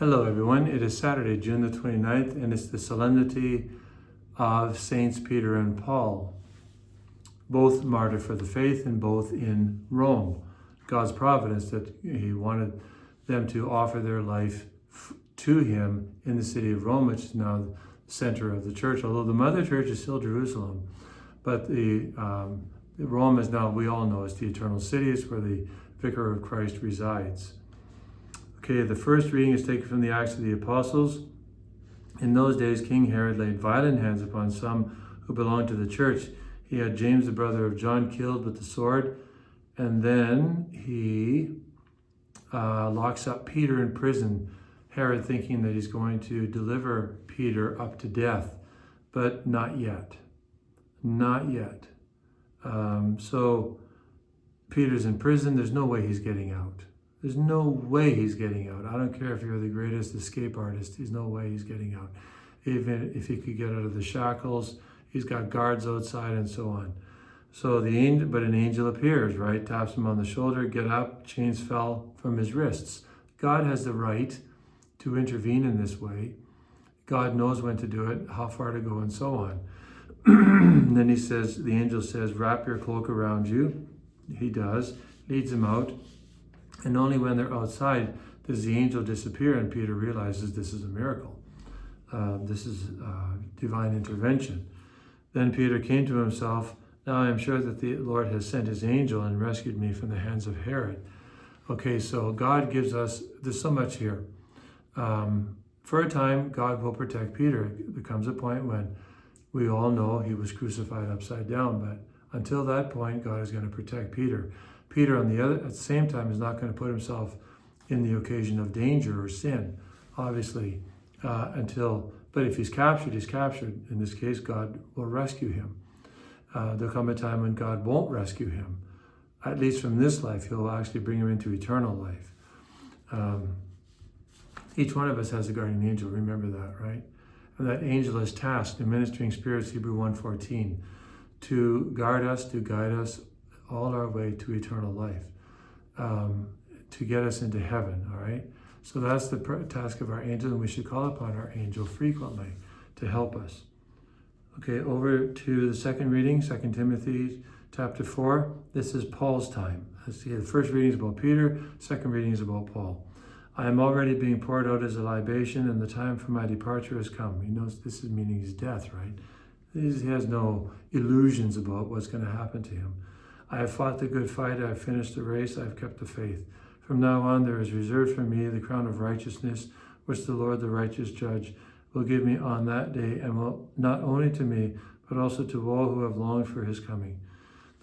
Hello everyone, it is Saturday, June the 29th, and it's the solemnity of Saints Peter and Paul, both martyred for the faith and both in Rome. God's providence that he wanted them to offer their life to him in the city of Rome, which is now the center of the church, although the mother church is still Jerusalem. But Rome is now, we all know, is the eternal city. It's where the Vicar of Christ resides. Okay, the first reading is taken from the Acts of the Apostles. In those days, King Herod laid violent hands upon some who belonged to the church. He had James, the brother of John, killed with the sword, and then he locks up Peter in prison, Herod thinking that he's going to deliver Peter up to death, but not yet. Not yet. So Peter's in prison. There's no way he's getting out. There's no way he's getting out. I don't care if you're the greatest escape artist. There's no way he's getting out. Even if he could get out of the shackles, he's got guards outside and so on. So an angel appears, right? Taps him on the shoulder, get up, chains fell from his wrists. God has the right to intervene in this way. God knows when to do it, how far to go, and so on. And then the angel says, wrap your cloak around you. He does, leads him out. And only when they're outside does the angel disappear, and Peter realizes this is a miracle. This is divine intervention. Then Peter came to himself, now I am sure that the Lord has sent his angel and rescued me from the hands of Herod. Okay, so God gives us, there's so much here. For a time, God will protect Peter. There comes a point when we all know he was crucified upside down, but until that point, God is going to protect Peter. Peter, at the same time, is not going to put himself in the occasion of danger or sin, obviously, but if he's captured, he's captured. In this case, God will rescue him. There'll come a time when God won't rescue him. At least from this life, he'll actually bring him into eternal life. Each one of us has a guardian angel, remember that, right? And that angel is tasked in ministering spirits, Hebrews 1:14, to guard us, to guide us all our way to eternal life, to get us into heaven, all right? So that's the task of our angel, and we should call upon our angel frequently to help us. Okay, over to the second reading, 2 Timothy chapter 4. This is Paul's time. Let's see, the first reading is about Peter, second reading is about Paul. I am already being poured out as a libation, and the time for my departure has come. He knows this is meaning his death, right? He has no illusions about what's going to happen to him. I have fought the good fight, I have finished the race, I have kept the faith. From now on there is reserved for me the crown of righteousness, which the Lord, the righteous judge, will give me on that day, and will not only to me, but also to all who have longed for his coming.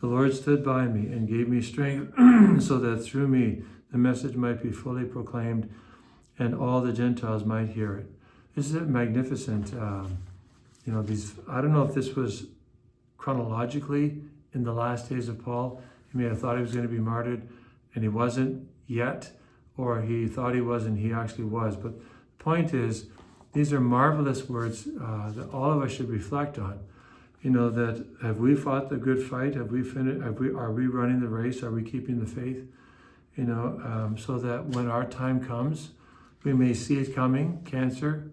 The Lord stood by me and gave me strength so that through me the message might be fully proclaimed and all the Gentiles might hear it. This is a magnificent, I don't know if this was chronologically in the last days of Paul. He may have thought he was going to be martyred and he wasn't yet, or he thought he was and he actually was. But the point is, these are marvelous words that all of us should reflect on. You know, that have we fought the good fight? Have we finished? Are we running the race? Are we keeping the faith? You know, so that when our time comes, we may see it coming, cancer,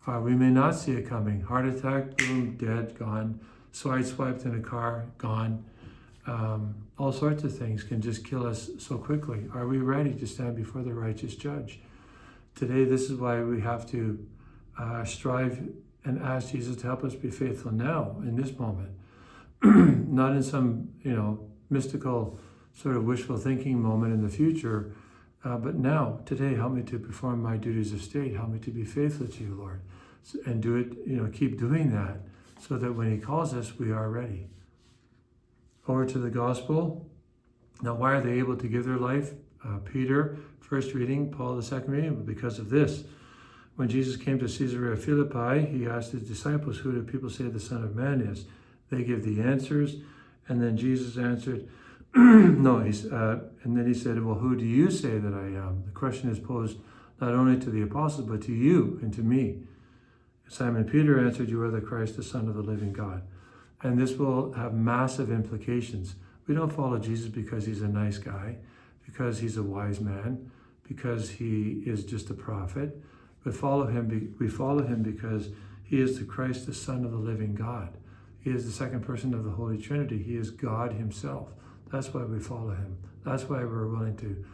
we may not see it coming. Heart attack, boom, dead, gone. Swiped in a car, gone. All sorts of things can just kill us so quickly. Are we ready to stand before the righteous judge? Today, this is why we have to strive and ask Jesus to help us be faithful now, in this moment. Not in some, mystical sort of wishful thinking moment in the future, but now, today, help me to perform my duties of state. Help me to be faithful to you, Lord. And do it, keep doing that, so that when he calls us, we are ready. Over to the gospel. Now, why are they able to give their life? Peter, first reading, Paul, the second reading, but because of this. When Jesus came to Caesarea Philippi, he asked his disciples, who do people say the Son of Man is? They give the answers, and then Jesus answered, and then he said, well, who do you say that I am? The question is posed not only to the apostles, but to you and to me. Simon Peter answered, you are the Christ, the Son of the living God. And this will have massive implications. We don't follow Jesus because he's a nice guy, because he's a wise man, because he is just a prophet. but we follow him because he is the Christ, the Son of the living God. He is the second person of the Holy Trinity. He is God himself. That's why we follow him. That's why we're willing to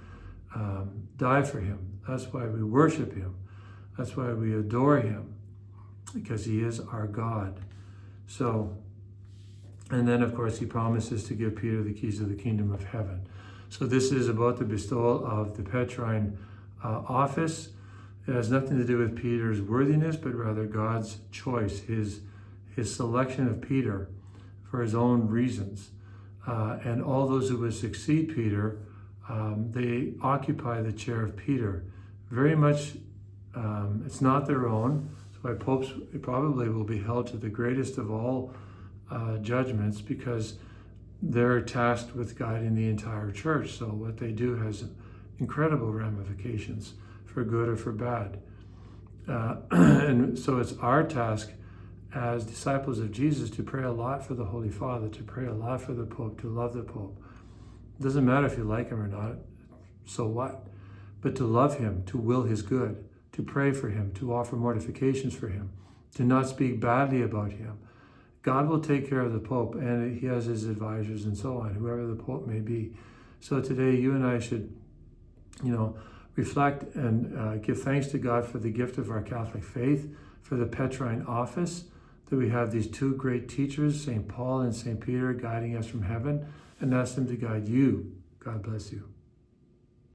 die for him. That's why we worship him. That's why we adore him, because he is our God. So, and then of course he promises to give Peter the keys of the kingdom of heaven. So this is about the bestowal of the Petrine office. It has nothing to do with Peter's worthiness, but rather God's choice, his selection of Peter for his own reasons. And all those who would succeed Peter, they occupy the chair of Peter. Very much, it's not their own. That's why popes probably will be held to the greatest of all judgments, because they're tasked with guiding the entire church. So what they do has incredible ramifications for good or for bad. And so it's our task as disciples of Jesus to pray a lot for the Holy Father, to pray a lot for the Pope, to love the Pope. It doesn't matter if you like him or not, so what? But to love him, to will his good, to pray for him, to offer mortifications for him, to not speak badly about him. God will take care of the Pope, and he has his advisors and so on, whoever the Pope may be. So today you and I should, reflect and give thanks to God for the gift of our Catholic faith, for the Petrine office, that we have these two great teachers, St. Paul and St. Peter, guiding us from heaven, and ask them to guide you. God bless you.